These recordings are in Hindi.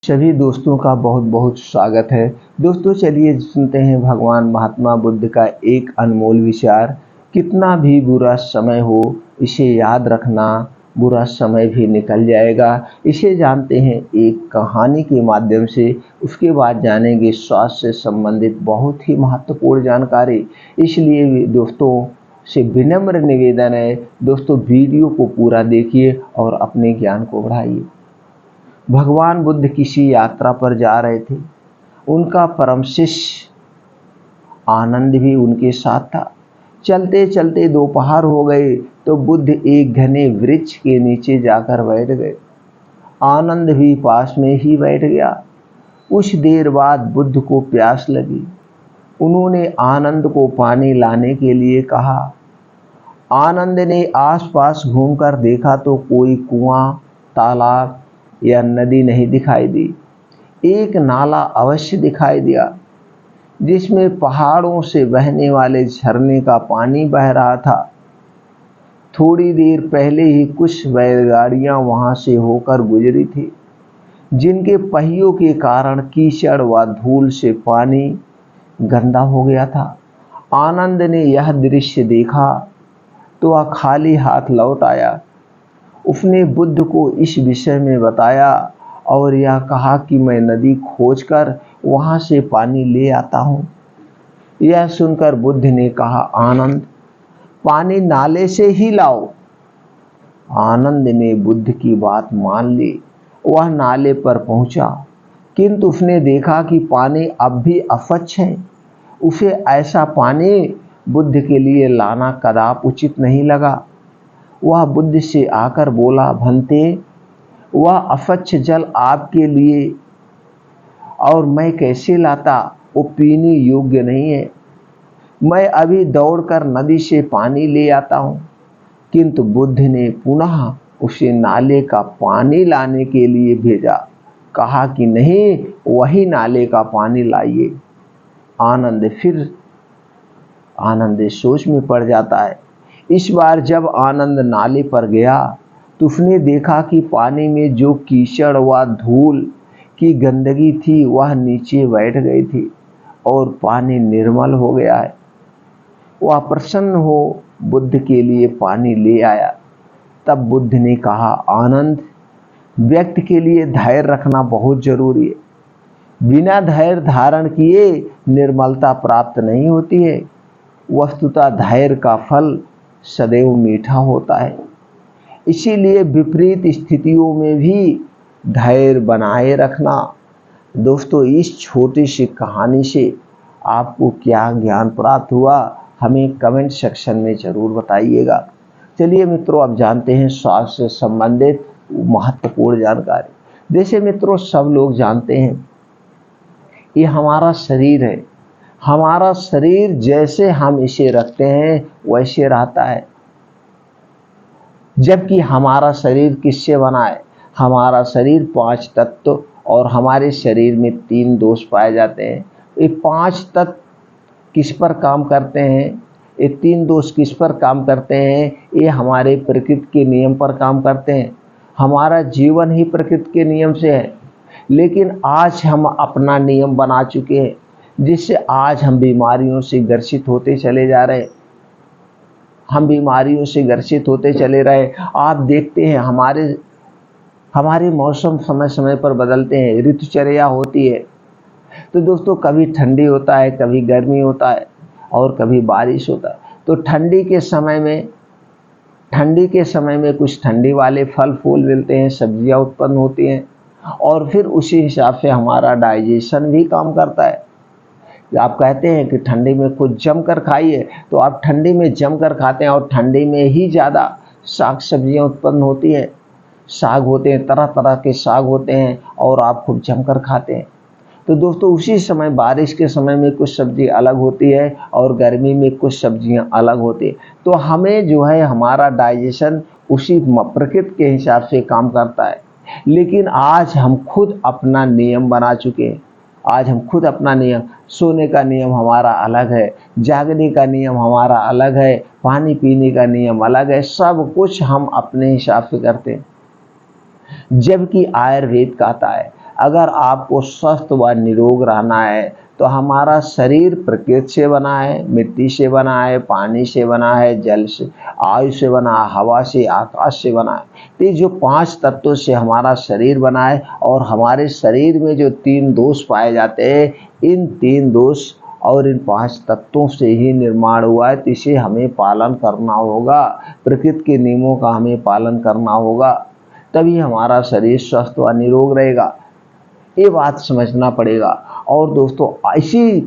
सभी दोस्तों का बहुत बहुत स्वागत है। दोस्तों चलिए सुनते हैं भगवान महात्मा बुद्ध का एक अनमोल विचार। कितना भी बुरा समय हो, इसे याद रखना, बुरा समय भी निकल जाएगा। इसे जानते हैं एक कहानी के माध्यम से। उसके बाद जानेंगे स्वास्थ्य से संबंधित बहुत ही महत्वपूर्ण जानकारी। इसलिए दोस्तों से विनम्र निवेदन है, दोस्तों वीडियो को पूरा देखिए और अपने ज्ञान को बढ़ाइए। भगवान बुद्ध किसी यात्रा पर जा रहे थे। उनका परम शिष्य आनंद भी उनके साथ था। चलते चलते दोपहर हो गए तो बुद्ध एक घने वृक्ष के नीचे जाकर बैठ गए। आनंद भी पास में ही बैठ गया। कुछ देर बाद बुद्ध को प्यास लगी। उन्होंने आनंद को पानी लाने के लिए कहा। आनंद ने आसपास घूमकर देखा तो कोई कुआं, तालाब या नदी नहीं दिखाई दी। एक नाला अवश्य दिखाई दिया, जिसमें पहाड़ों से बहने वाले झरने का पानी बह रहा था। थोड़ी देर पहले ही कुछ बैलगाड़ियां वहां से होकर गुजरी थी, जिनके पहियों के कारण कीचड़ व धूल से पानी गंदा हो गया था। आनंद ने यह दृश्य देखा तो वह खाली हाथ लौट आया। उसने बुद्ध को इस विषय में बताया और यह कहा कि मैं नदी खोजकर वहां से पानी ले आता हूँ। यह सुनकर बुद्ध ने कहा, आनंद, पानी नाले से ही लाओ। आनंद ने बुद्ध की बात मान ली। वह नाले पर पहुंचा, किंतु उसने देखा कि पानी अब भी अस्वच्छ है। उसे ऐसा पानी बुद्ध के लिए लाना कदापि उचित नहीं लगा। वह बुद्ध से आकर बोला, भंते, वह अस्वच्छ जल आपके लिए और मैं कैसे लाता? वो पीने योग्य नहीं है। मैं अभी दौड़कर नदी से पानी ले आता हूँ। किंतु बुद्ध ने पुनः उसे नाले का पानी लाने के लिए भेजा। कहा कि नहीं, वही नाले का पानी लाइए। आनंद सोच में पड़ जाता है। इस बार जब आनंद नाले पर गया तो उसने देखा कि पानी में जो कीचड़ व धूल की गंदगी थी वह नीचे बैठ गई थी और पानी निर्मल हो गया है। वह प्रसन्न हो बुद्ध के लिए पानी ले आया। तब बुद्ध ने कहा, आनंद, व्यक्ति के लिए धैर्य रखना बहुत जरूरी है। बिना धैर्य धारण किए निर्मलता प्राप्त नहीं होती है। वस्तुतः धैर्य का फल सदैव मीठा होता है। इसीलिए विपरीत स्थितियों में भी धैर्य बनाए रखना। दोस्तों इस छोटी सी कहानी से आपको क्या ज्ञान प्राप्त हुआ, हमें कमेंट सेक्शन में जरूर बताइएगा। चलिए मित्रों, अब जानते हैं स्वास्थ्य से संबंधित महत्वपूर्ण जानकारी। जैसे मित्रों सब लोग जानते हैं, ये हमारा शरीर है। हमारा शरीर जैसे हम इसे रखते हैं वैसे रहता है। जबकि हमारा शरीर किससे बना है? हमारा शरीर 5 तत्व और हमारे शरीर में 3 दोष पाए जाते हैं। ये 5 तत्व किस पर काम करते हैं? ये 3 दोष किस पर काम करते हैं? ये हमारे प्रकृति के नियम पर काम करते हैं। हमारा जीवन ही प्रकृति के नियम से है, लेकिन आज हम अपना नियम बना चुके हैं, जिससे आज हम बीमारियों से ग्रसित होते चले जा रहे हैं। हम बीमारियों से ग्रसित होते चले रहे। आप देखते हैं हमारे मौसम समय समय पर बदलते हैं, ऋतुचर्या होती है। तो दोस्तों कभी ठंडी होता है, कभी गर्मी होता है और कभी बारिश होता है। तो ठंडी के समय में कुछ ठंडी वाले फल फूल मिलते हैं, सब्जियां उत्पन्न होती हैं और फिर उसी हिसाब से हमारा डाइजेशन भी काम करता है। आप कहते हैं कि ठंडी में कुछ जमकर खाइए, तो आप ठंडी में जमकर खाते हैं और ठंडी में ही ज़्यादा साग सब्जियां उत्पन्न होती हैं। साग होते हैं, तरह तरह के साग होते हैं और आप खूब जमकर खाते हैं। तो दोस्तों उसी समय बारिश के समय में कुछ सब्जी अलग होती है और गर्मी में कुछ सब्जियां अलग होती है। तो हमें जो है हमारा डाइजेशन उसी प्रकृति के हिसाब से काम करता है। लेकिन आज हम खुद अपना नियम बना चुके हैं। आज हम खुद अपना नियम, सोने का नियम हमारा अलग है, जागने का नियम हमारा अलग है, पानी पीने का नियम अलग है। सब कुछ हम अपने हिसाब से करते हैं। जबकि आयुर्वेद कहता है अगर आपको स्वस्थ व निरोग रहना है तो हमारा शरीर प्रकृति से बना है, मिट्टी से बना है, पानी से बना है, जल से, वायु से बना है, हवा से, आकाश से बना है। तो ये जो 5 तत्वों से हमारा शरीर बना है और हमारे शरीर में जो 3 दोष पाए जाते हैं, इन 3 दोष और इन 5 तत्वों से ही निर्माण हुआ है। तो इसे हमें पालन करना होगा, प्रकृति के नियमों का हमें पालन करना होगा, तभी हमारा शरीर स्वस्थ व निरोग रहेगा। ये बात समझना पड़ेगा। और दोस्तों, इसी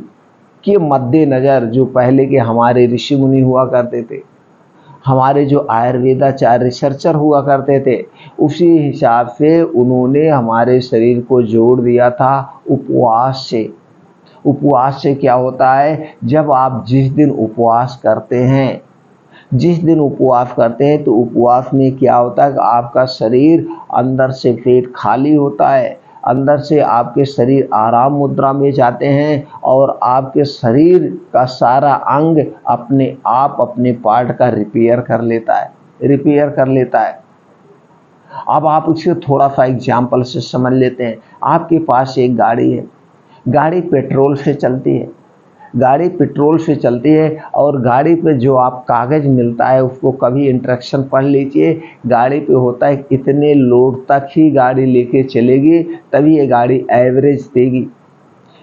के मद्देनज़र जो पहले के हमारे ऋषि मुनि हुआ करते थे, हमारे जो आयुर्वेदाचार्य रिसर्चर हुआ करते थे, उसी हिसाब से उन्होंने हमारे शरीर को जोड़ दिया था उपवास से। उपवास से क्या होता है, जब आप जिस दिन उपवास करते हैं, तो उपवास में क्या होता है कि आपका शरीर अंदर से पेट खाली होता है, अंदर से आपके शरीर आराम मुद्रा में जाते हैं और आपके शरीर का सारा अंग अपने आप अपने पार्ट का रिपेयर कर लेता है। अब आप इसे थोड़ा सा एग्जाम्पल से समझ लेते हैं। आपके पास एक गाड़ी है, गाड़ी पेट्रोल से चलती है और गाड़ी पे जो आप कागज़ मिलता है उसको कभी इंस्ट्रक्शन पढ़ लीजिए। गाड़ी पे होता है इतने लोड तक ही गाड़ी लेके चलेगी, तभी ये गाड़ी एवरेज देगी।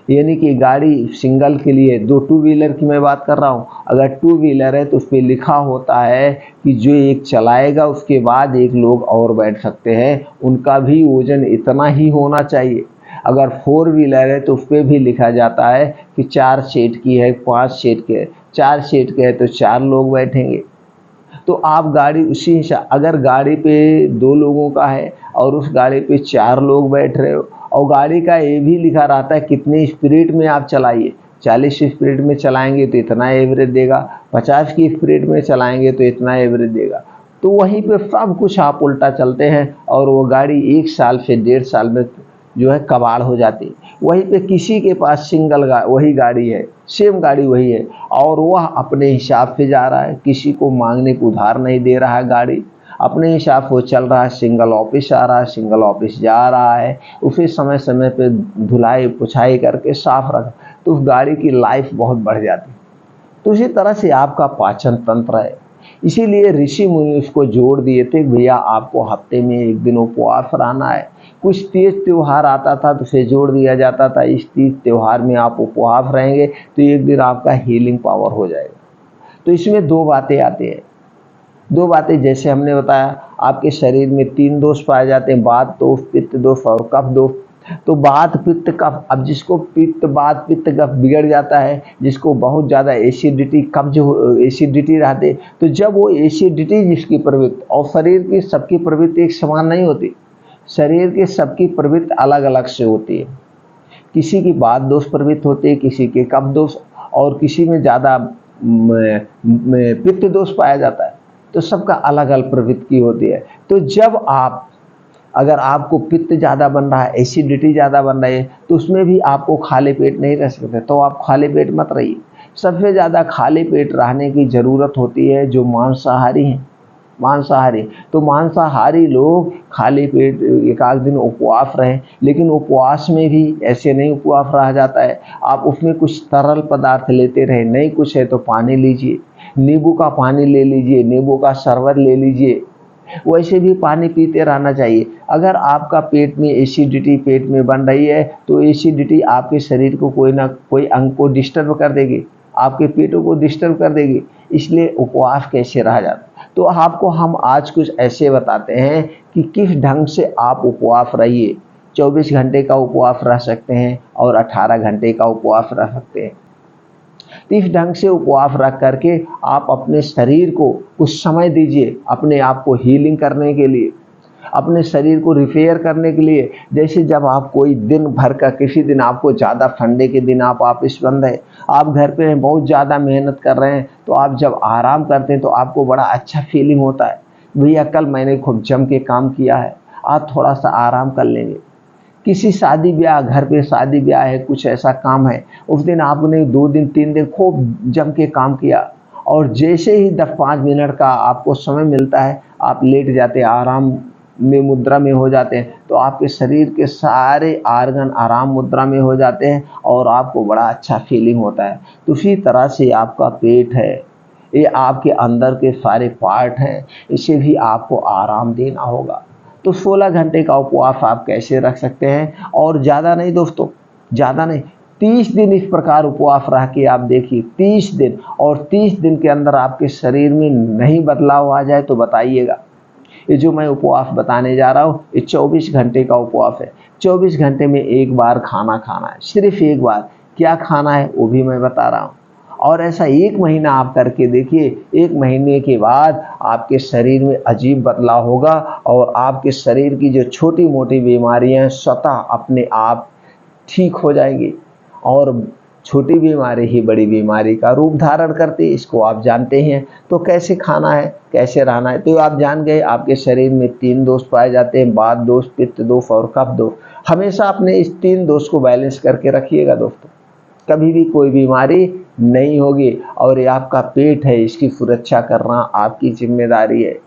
यानी कि गाड़ी सिंगल के लिए, 2 टू व्हीलर की मैं बात कर रहा हूँ, अगर 2 व्हीलर है तो उस पर लिखा होता है कि जो एक चलाएगा उसके बाद एक लोग और बैठ सकते हैं, उनका भी वजन इतना ही होना चाहिए। अगर 4 व्हीलर है तो उस पर भी लिखा जाता है कि 4 सीट की है, 5 सीट के है, 4 सीट के है तो 4 लोग बैठेंगे। तो आप गाड़ी उसी हिसाब, अगर गाड़ी पे 2 लोगों का है और उस गाड़ी पे 4 लोग बैठ रहे हो और गाड़ी का ये भी लिखा रहता है कितनी स्पीड में आप चलाइए, 40 स्पीड में चलाएंगे तो इतना एवरेज देगा, 50 की स्पीड में चलाएंगे तो इतना एवरेज देगा। तो वहीं पे सब कुछ आप उल्टा चलते हैं और वो गाड़ी 1 साल से 1.5 साल में जो है कबाड़ हो जाती है। वहीं पे किसी के पास सिंगल वही गाड़ी है, सेम गाड़ी वही है और वह अपने हिसाब से जा रहा है, किसी को मांगने को उधार नहीं दे रहा है, गाड़ी अपने हिसाब से चल रहा है, सिंगल ऑफिस आ रहा है, सिंगल ऑफिस जा रहा है, उसे समय समय पे धुलाई पुछाई करके साफ रख, तो उस गाड़ी की लाइफ बहुत बढ़ जाती है। तो इसी तरह से आपका पाचन तंत्र है। इसीलिए ऋषि मुनि उसको जोड़ दिए थे, भैया आपको हफ्ते में 1 दिन उपवास रहना है। कुछ तीज त्यौहार आता था तो उसे जोड़ दिया जाता था, इस तीज त्यौहार में आप उपवास रहेंगे तो 1 दिन आपका हीलिंग पावर हो जाएगा। तो इसमें 2 बातें आती हैं। 2 बातें जैसे हमने बताया, आपके शरीर में 3 दोष पाए जाते हैं, वात दोष, पित्त दोष और कफ दोष। तो वात पित्त कफ, अब जिसको पित्त वात पित्त कफ बिगड़ जाता है, जिसको बहुत ज़्यादा एसिडिटी कब्ज एसिडिटी रहते, तो जब वो एसिडिटी जिसकी प्रवृत्ति, और शरीर की सबकी प्रवृत्ति एक समान नहीं होती, शरीर के सबकी प्रवृत्ति अलग अलग से होती है। किसी की वात दोष प्रवृत्ति होती है, किसी के कफ दोष, और किसी में ज़्यादा पित्त दोष पाया जाता है। तो सबका अलग अलग प्रवृत्ति होती है। तो जब आप, अगर आपको पित्त ज़्यादा बन रहा है, एसिडिटी ज़्यादा बन रही है, तो उसमें भी आपको खाली पेट नहीं रह सकते, तो आप खाली पेट मत रहिए। सबसे ज़्यादा खाली पेट रहने की ज़रूरत होती है जो मांसाहारी हैं, मांसाहारी। तो मांसाहारी लोग खाली पेट 1 आध दिन उपवास रहें, लेकिन उपवास में भी ऐसे नहीं उपवास रहा जाता है, आप उसमें कुछ तरल पदार्थ लेते रहें। नहीं कुछ है तो पानी लीजिए, नींबू का पानी ले लीजिए, नींबू का शरबत ले लीजिए, वैसे भी पानी पीते रहना चाहिए। अगर आपका पेट में एसिडिटी पेट में बन रही है तो एसिडिटी आपके शरीर को कोई ना कोई अंग को डिस्टर्ब कर देगी, आपके पेटों को डिस्टर्ब कर देगी, इसलिए उपवास कैसे रहा जाता है। तो आपको हम आज कुछ ऐसे बताते हैं कि किस ढंग से आप उपवास रहिए। 24 घंटे का उपवास रह सकते हैं और 18 घंटे का उपवास रह सकते हैं। इस ढंग से उपवास रख करके आप अपने शरीर को कुछ समय दीजिए, अपने आप को हीलिंग करने के लिए, अपने शरीर को रिपेयर करने के लिए। जैसे जब आप कोई दिन भर का, किसी दिन आपको ज़्यादा ठंडे के दिन आप ऑफिस बंद है, आप घर पे हैं, बहुत ज़्यादा मेहनत कर रहे हैं, तो आप जब आराम करते हैं तो आपको बड़ा अच्छा फीलिंग होता है, भैया कल मैंने खूब जम के काम किया है, आज थोड़ा सा आराम कर लेंगे। किसी शादी ब्याह, घर पे शादी ब्याह है, कुछ ऐसा काम है, उस दिन आपने 2 दिन 3 दिन खूब जम के काम किया और जैसे ही 10-5 मिनट का आपको समय मिलता है, आप लेट जाते, आराम में मुद्रा में हो जाते हैं तो आपके शरीर के सारे आर्गन आराम मुद्रा में हो जाते हैं और आपको बड़ा अच्छा फीलिंग होता है। तो उसी तरह से आपका पेट है, ये आपके अंदर के सारे पार्ट हैं, इसे भी आपको आराम देना होगा। तो 16 घंटे का उपवास आप कैसे रख सकते हैं, और ज़्यादा नहीं दोस्तों, ज़्यादा नहीं, 30 दिन इस प्रकार उपवास रह के आप देखिए, 30 दिन, और 30 दिन के अंदर आपके शरीर में नहीं बदलाव आ जाए तो बताइएगा। ये जो मैं उपवास बताने जा रहा हूँ ये 24 घंटे का उपवास है। 24 घंटे में एक बार खाना खाना है, सिर्फ एक बार। क्या खाना है वो भी मैं बता रहा हूँ, और ऐसा 1 महीना आप करके देखिए। 1 महीने के बाद आपके शरीर में अजीब बदलाव होगा और आपके शरीर की जो छोटी मोटी बीमारियां स्वतः अपने आप ठीक हो जाएंगी, और छोटी बीमारी ही बड़ी बीमारी का रूप धारण करती है, इसको आप जानते हैं। तो कैसे खाना है, कैसे रहना है, तो आप जान गए। आपके शरीर में 3 दोष पाए जाते हैं, वात दोष, पित्त दोष और कफ दोष। हमेशा अपने इस 3 दोष को बैलेंस करके रखिएगा दोस्तों, कभी भी कोई बीमारी नहीं होगी। और ये आपका पेट है, इसकी सुरक्षा करना आपकी जिम्मेदारी है।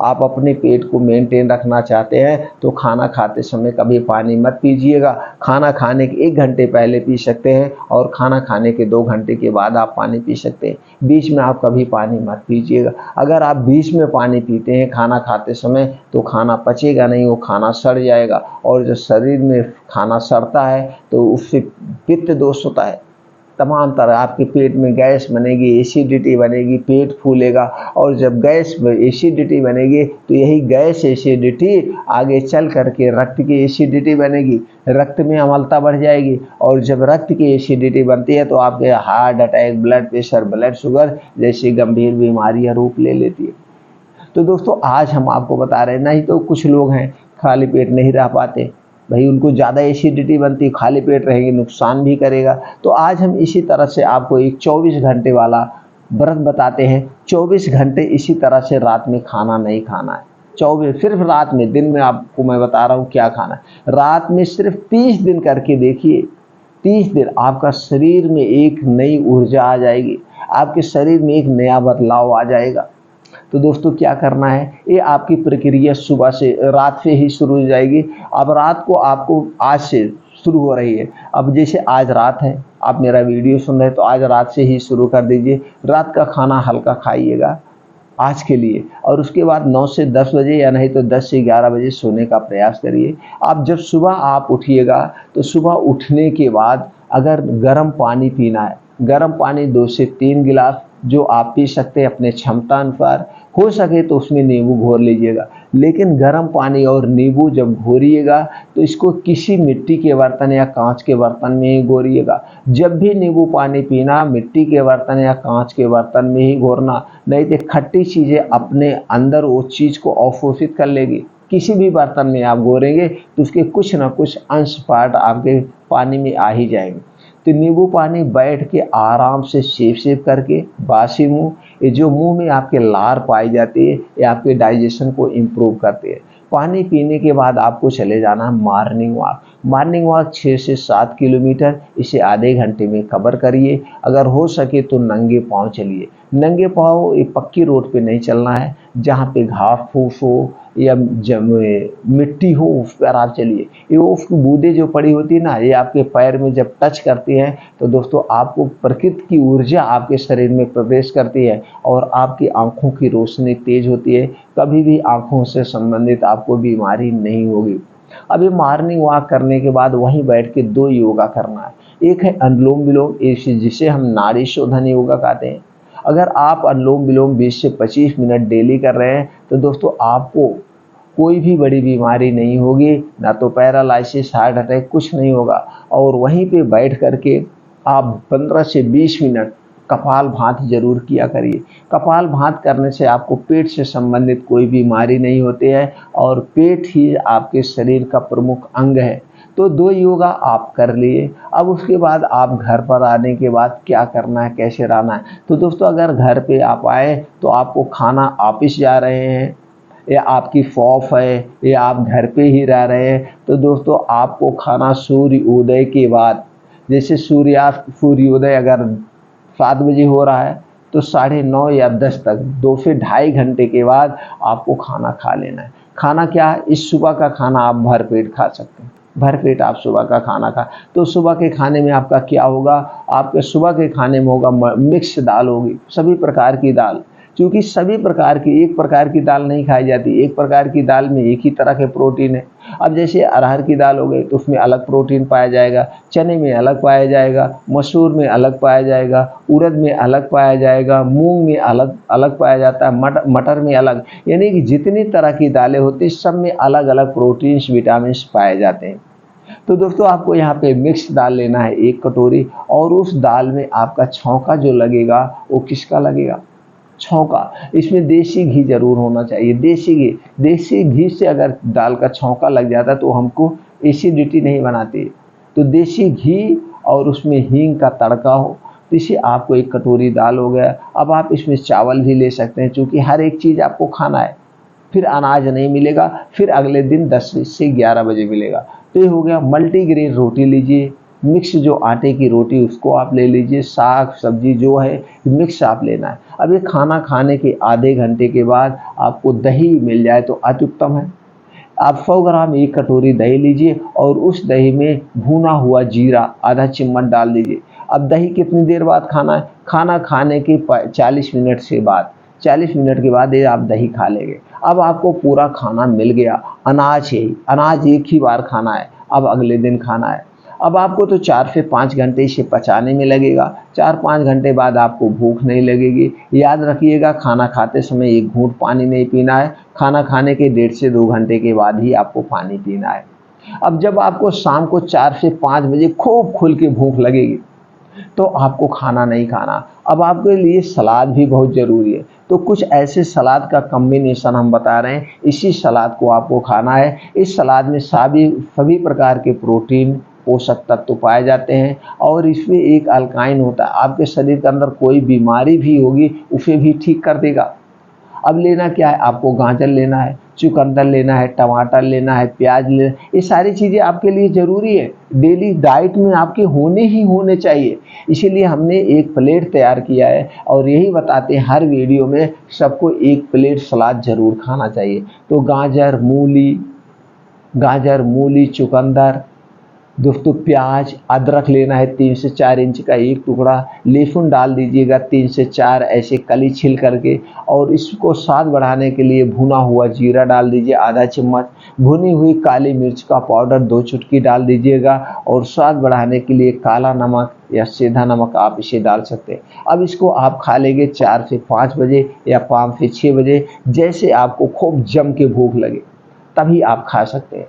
आप अपने पेट को मेंटेन रखना चाहते हैं तो खाना खाते समय कभी पानी मत पीजिएगा। खाना खाने के 1 घंटे पहले पी सकते हैं, और खाना खाने के 2 घंटे के बाद आप पानी पी सकते हैं। बीच में आप कभी पानी मत पीजिएगा। अगर आप बीच में पानी पीते हैं खाना खाते समय तो खाना पचेगा नहीं, वो खाना सड़ जाएगा, और जो शरीर में खाना सड़ता है तो उससे पित्त दोष होता है। तमाम तरह आपके पेट में गैस बनेगी, एसिडिटी बनेगी, पेट फूलेगा, और जब गैस एसिडिटी बनेगी तो यही गैस एसिडिटी आगे चल करके रक्त की एसिडिटी बनेगी, रक्त में अम्लता बढ़ जाएगी, और जब रक्त की एसिडिटी बनती है तो आपके heart attack, blood pressure, blood sugar जैसी गंभीर बीमारियां रूप ले लेती है। तो दोस्तों आज हम आपको बता रहे हैं, नहीं तो कुछ लोग हैं खाली पेट नहीं रह पाते, भाई उनको ज़्यादा एसिडिटी बनती, खाली पेट रहेंगे नुकसान भी करेगा। तो आज हम इसी तरह से आपको एक 24 घंटे वाला व्रत बताते हैं। 24 घंटे इसी तरह से रात में खाना नहीं खाना है। 24 सिर्फ रात में, दिन में आपको मैं बता रहा हूँ क्या खाना है। रात में सिर्फ 30 दिन करके देखिए, 30 दिन आपका शरीर में एक नई ऊर्जा आ जाएगी, आपके शरीर में एक नया बदलाव आ जाएगा। तो दोस्तों क्या करना है, ये आपकी प्रक्रिया सुबह से रात से ही शुरू हो जाएगी। अब रात को आपको आज से शुरू हो रही है। अब जैसे आज रात है, आप मेरा वीडियो सुन रहे हैं तो आज रात से ही शुरू कर दीजिए। रात का खाना हल्का खाइएगा आज के लिए, और उसके बाद 9 से 10 बजे या नहीं तो 10 से 11 बजे सोने का प्रयास करिए। आप जब सुबह आप उठिएगा तो सुबह उठने के बाद अगर गर्म पानी पीना है, गर्म पानी 2 से 3 गिलास जो आप पी सकते हैं अपने क्षमता अनुसार। हो सके तो उसमें नींबू घोर लीजिएगा, लेकिन गर्म पानी और नींबू जब घोरिएगा तो इसको किसी मिट्टी के बर्तन या कांच के बर्तन में ही घोरिएगा। जब भी नींबू पानी पीना मिट्टी के बर्तन या कांच के बर्तन में ही घोरना, नहीं तो खट्टी चीज़ें अपने अंदर वो चीज़ को अवशोषित कर लेगी। किसी भी बर्तन में आप घोरेंगे तो उसके कुछ ना कुछ अंश पार्ट आपके पानी में आ ही जाएंगे। तो नींबू पानी बैठ के आराम से सेप करके बासी मुंह, ये जो मुंह में आपके लार पाई जाती है ये आपके डाइजेशन को इम्प्रूव करती है। पानी पीने के बाद आपको चले जाना है मॉर्निंग वॉक। मॉर्निंग वॉक 6 से 7 किलोमीटर, इसे आधे घंटे में कवर करिए। अगर हो सके तो नंगे पाँव चलिए। नंगे पाँव ये पक्की रोड पे नहीं चलना है, जहाँ पे घास फूस हो या मिट्टी हो उस पर आप चलिए। ये उसकी बूंदें जो पड़ी होती है ना, ये आपके पैर में जब टच करती हैं तो दोस्तों आपको प्रकृति की ऊर्जा आपके शरीर में प्रवेश करती है और आपकी आंखों की रोशनी तेज होती है। कभी भी आंखों से संबंधित आपको बीमारी नहीं होगी। अभी मॉर्निंग वॉक करने के बाद वहीं बैठ के 2 योगा करना है। एक है अनुलोम विलोम, जिसे हम नाड़ी शोधन योगा कहते हैं। अगर आप अनुलोम विलोम 20 से 25 मिनट डेली कर रहे हैं तो दोस्तों आपको कोई भी बड़ी बीमारी नहीं होगी, ना तो पैरालिसिस, हार्ट अटैक, कुछ नहीं होगा। और वहीं पे बैठ करके आप 15 से 20 मिनट कपाल भाती जरूर किया करिए। कपाल भात करने से आपको पेट से संबंधित कोई बीमारी नहीं होती है, और पेट ही आपके शरीर का प्रमुख अंग है। तो 2 योगा आप कर लिए। अब उसके बाद आप घर पर आने के बाद क्या करना है, कैसे रहना है। तो दोस्तों अगर घर पे आप आए तो आपको खाना, ऑफिस जा रहे हैं या आपकी शॉप है या आप घर पे ही रह रहे हैं, तो दोस्तों आपको खाना सूर्य उदय के बाद, जैसे सूर्योदय अगर 7 बजे हो रहा है तो 9:30 या 10 तक 2 से ढाई घंटे के बाद आपको खाना खा लेना है। खाना क्या, इस सुबह का खाना आप भर पेट खा सकते हैं। भर पेट आप सुबह का खाना खा, तो सुबह के खाने में आपका क्या होगा, आपके सुबह के खाने में होगा मिक्स दाल होगी, सभी प्रकार की दाल। क्योंकि सभी प्रकार की, एक प्रकार की दाल नहीं खाई जाती, एक प्रकार की दाल में एक ही तरह के प्रोटीन है। अब जैसे अरहर की दाल हो गई तो उसमें अलग प्रोटीन पाया जाएगा, चने में अलग पाया जाएगा, मसूर में अलग पाया जाएगा, उड़द में अलग पाया जाएगा, मूंग में अलग अलग पाया जाता है, मटर में अलग। यानी कि जितनी तरह की दालें होती हैं सब में अलग अलग प्रोटीन्स विटामिन पाए जाते हैं। तो दोस्तों आपको यहाँ पे मिक्स दाल लेना है 1 कटोरी, और उस दाल में आपका छौंका जो लगेगा वो किसका लगेगा, छौंका। इसमें देसी घी जरूर होना चाहिए, देसी घी। देसी घी से अगर दाल का छौंका लग जाता तो हमको एसिडिटी नहीं बनाती। तो देसी घी और उसमें हींग का तड़का हो, तो इसे आपको 1 कटोरी दाल हो गया। अब आप इसमें चावल भी ले सकते हैं, क्योंकि हर एक चीज़ आपको खाना है। फिर अनाज नहीं मिलेगा, फिर अगले दिन 10 से 11 बजे मिलेगा। तो ये हो गया। मल्टीग्रेन रोटी लीजिए, मिक्स जो आटे की रोटी उसको आप ले लीजिए, साग सब्जी जो है मिक्स आप लेना है। अब ये खाना खाने के आधे घंटे के बाद आपको दही मिल जाए तो अति उत्तम है। आप 100 ग्राम 1 कटोरी दही लीजिए और उस दही में भुना हुआ जीरा आधा चम्मच डाल दीजिए। अब दही कितनी देर बाद खाना है, खाना खाने के 40 मिनट से बाद, 40 मिनट के बाद ये आप दही खा लेंगे। अब आपको पूरा खाना मिल गया। अनाज है, अनाज एक ही बार खाना है, अब अगले दिन खाना है। अब आपको तो 4 से 5 घंटे इसे पचाने में लगेगा। 4-5 घंटे बाद आपको भूख नहीं लगेगी। याद रखिएगा, खाना खाते समय एक घूंट पानी नहीं पीना है। खाना खाने के 1.5 से 2 घंटे के बाद ही आपको पानी पीना है। अब जब आपको शाम को 4 से 5 बजे खूब खुल के भूख लगेगी तो आपको खाना नहीं खाना। अब आपके लिए सलाद भी बहुत ज़रूरी है। तो कुछ ऐसे सलाद का कॉम्बिनेशन हम बता रहे हैं, इसी सलाद को आपको खाना है। इस सलाद में सभी प्रकार के प्रोटीन, पोषक तत्व पाए जाते हैं, और इसमें एक अल्काइन होता है, आपके शरीर के अंदर कोई बीमारी भी होगी उसे भी ठीक कर देगा। अब लेना क्या है, आपको गाजर लेना है, चुकंदर लेना है, टमाटर लेना है, प्याज लेना, ये सारी चीज़ें आपके लिए ज़रूरी है, डेली डाइट में आपके होने ही होने चाहिए। इसीलिए हमने एक प्लेट तैयार किया है और यही बताते हैं हर वीडियो में, सबको एक प्लेट सलाद ज़रूर खाना चाहिए। तो गाजर, मूली, चुकंदर, दोस्तों प्याज, अदरक लेना है 3 से 4 इंच का एक टुकड़ा, लहसुन डाल दीजिएगा 3 से 4 ऐसे कली छिल करके, और इसको स्वाद बढ़ाने के लिए भुना हुआ जीरा डाल दीजिए आधा चम्मच, भुनी हुई काली मिर्च का पाउडर 2 चुटकी डाल दीजिएगा, और स्वाद बढ़ाने के लिए काला नमक या सेंधा नमक आप इसे डाल सकते हैं। अब इसको आप खा लेंगे 4 से 5 बजे या 5 से 6 बजे, जैसे आपको खूब जम के भूख लगे तभी आप खा सकते हैं।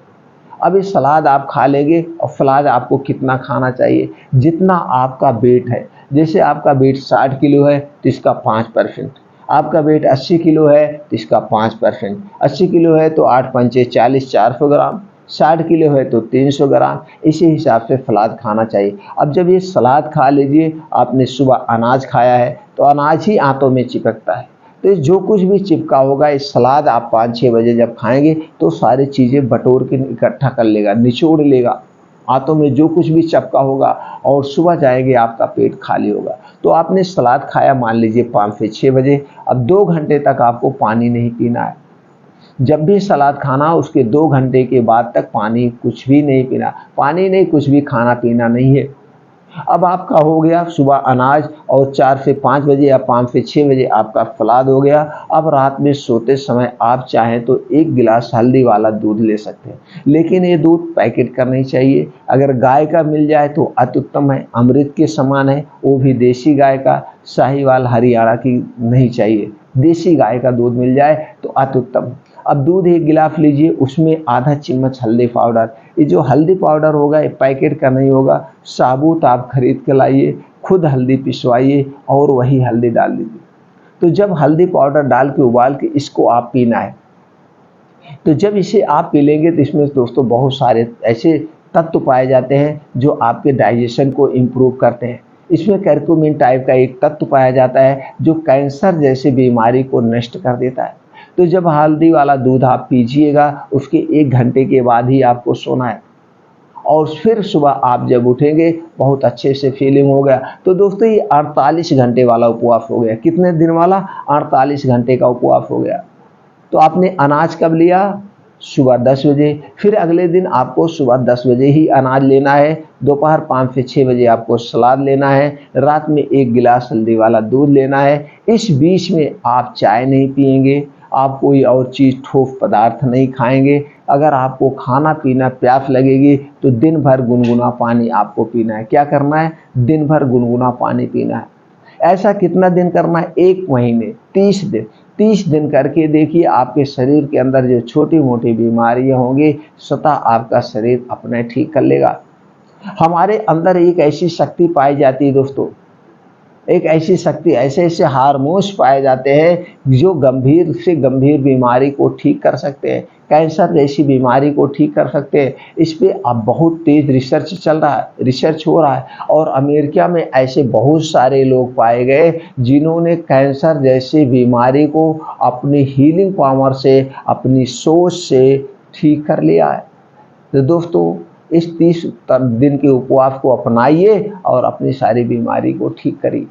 अब ये सलाद आप खा लेंगे, और सलाद आपको कितना खाना चाहिए, जितना आपका वेट है। जैसे आपका वेट 60 किलो है तो इसका 5%, आपका वेट 80 किलो है तो इसका 5%, 80 किलो है तो 8 पंचे 40, 400 ग्राम, 60 किलो है तो 300 ग्राम, इसी हिसाब से सलाद खाना चाहिए। अब जब ये सलाद खा लीजिए, आपने सुबह अनाज खाया है तो अनाज ही आंतों में चिपकता है, तो जो कुछ भी चिपका होगा इस सलाद आप 5-6 बजे जब खाएंगे तो सारी चीज़ें बटोर के इकट्ठा कर लेगा, निचोड़ लेगा हाथों में जो कुछ भी चिपका होगा, और सुबह जाएंगे आपका पेट खाली होगा। तो आपने सलाद खाया मान लीजिए 5 से 6 बजे, अब 2 घंटे तक आपको पानी नहीं पीना है। जब भी सलाद खाना उसके 2 घंटे के बाद तक पानी कुछ भी नहीं पीना, पानी नहीं कुछ भी खाना पीना नहीं है। अब आपका हो गया सुबह अनाज, और 4 से 5 बजे या 5 से 6 बजे आपका सलाद हो गया। अब रात में सोते समय आप चाहें तो 1 गिलास हल्दी वाला दूध ले सकते हैं, लेकिन ये दूध पैकेट का नहीं चाहिए। अगर गाय का मिल जाए तो अति उत्तम है, अमृत के समान है, वो भी देसी गाय का, साहीवाल हरियाणा की नहीं चाहिए, देसी गाय का दूध मिल जाए तो अति उत्तम। अब दूध 1 गिलास लीजिए, उसमें आधा चम्मच हल्दी पाउडर, ये जो हल्दी पाउडर होगा ये पैकेट का नहीं होगा, साबुत आप खरीद के लाइए, खुद हल्दी पिसवाइए और वही हल्दी डाल दीजिए। तो जब हल्दी पाउडर डाल के उबाल के इसको आप पीना है, तो जब इसे आप पी लेंगे तो इसमें दोस्तों बहुत सारे ऐसे तत्व पाए जाते हैं जो आपके डाइजेशन को इम्प्रूव करते हैं। इसमें करक्यूमिन टाइप का एक तत्व पाया जाता है जो कैंसर जैसी बीमारी को नष्ट कर देता है। तो जब हल्दी वाला दूध आप पीजिएगा उसके 1 घंटे के बाद ही आपको सोना है, और फिर सुबह आप जब उठेंगे बहुत अच्छे से फीलिंग हो गया। तो दोस्तों ये 48 घंटे वाला उपवास हो गया। कितने दिन वाला? 48 घंटे का उपवास हो गया। तो आपने अनाज कब लिया? सुबह 10 बजे, फिर अगले दिन आपको सुबह 10 बजे ही अनाज लेना है, दोपहर 5 से 6 बजे आपको सलाद लेना है, रात में 1 गिलास हल्दी वाला दूध लेना है। इस बीच में आप चाय नहीं पिएंगे, आप कोई और चीज़ ठोस पदार्थ नहीं खाएंगे। अगर आपको खाना पीना प्यास लगेगी तो दिन भर गुनगुना पानी आपको पीना है। क्या करना है? दिन भर गुनगुना पानी पीना है। ऐसा कितना दिन करना है? 1 महीने, 30 दिन। 30 दिन करके देखिए, आपके शरीर के अंदर जो छोटी मोटी बीमारियां होंगी स्वतः आपका शरीर अपने ठीक कर लेगा। हमारे अंदर एक ऐसी शक्ति पाई जाती है दोस्तों, एक ऐसी शक्ति, ऐसे ऐसे हार्मोन्स पाए जाते हैं जो गंभीर से गंभीर बीमारी को ठीक कर सकते हैं, कैंसर जैसी बीमारी को ठीक कर सकते हैं। इस पे अब बहुत तेज रिसर्च चल रहा है, रिसर्च हो रहा है, और अमेरिका में ऐसे बहुत सारे लोग पाए गए जिन्होंने कैंसर जैसी बीमारी को अपनी हीलिंग पावर से, अपनी सोच से ठीक कर लिया है। तो दोस्तों, इस 30 दिन के उपवास को अपनाइए और अपनी सारी बीमारी को ठीक करिए।